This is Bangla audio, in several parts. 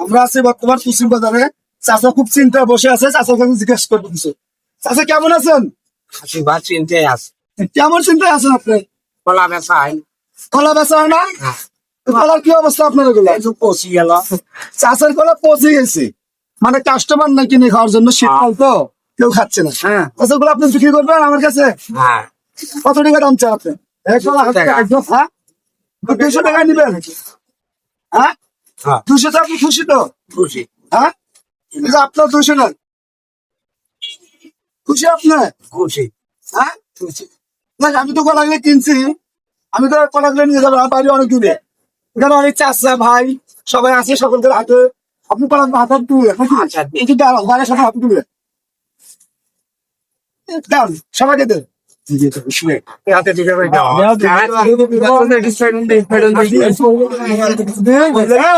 আমরা আছি বর্তমান পশ্চিম বাজারে। চাচা খুব চিন্তায় বসে আছে, চাচার কাছে জিজ্ঞেস করতে দিচ্ছে। চাচা কেমন আছেন? বা চিন্তায় আছে। কেমন চিন্তায় আছেন আপনি? কলা বেচা হয় না। কলা বেচা হয় না? কলার কি অবস্থা আপনার এগুলো? এই তো পচি গেল। চাচার কলা পচে গেছে, মানে কাস্টমার নাই কিনে খাওয়ার জন্য, শীতকাল তো কেউ খাচ্ছে না। হ্যাঁ চাচা গুলো আপনি বিক্রি করবেন আমার কাছে? হ্যাঁ কত টাকা দাম চান আপনি? এক কলা একদম, হ্যাঁ 200 টাকা নিবেন? হ্যাঁ হ্যাঁ 200 তো আপনি খুশি তো? খুশি হ্যাঁ এই যে আপনার 200 না, খুশি আপনার? খুশি হ্যাঁ খুশি। না, আমি তো কলাগুলো কিনছি, আমি তো কলাগুলো নিয়ে যাবো আমার বাড়ি অনেক দূরে। এখানে অনেক চাষা ভাই সবাই আছে, সকলকে হাতে আপনি কলা হাতে তুলে আচ্ছা এই যে বাইরের সাথে হাতে তুলে দেন, সবাইকে দেন। হাতে দিকে করে দাও।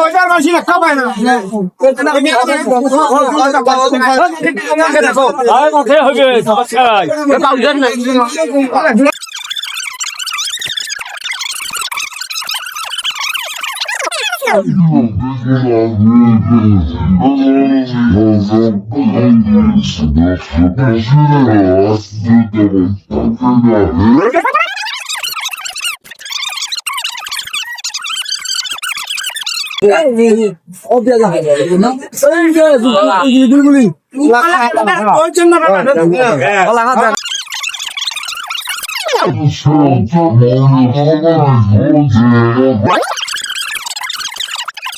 ওইটার মাসি একটা পায় না। Shut up,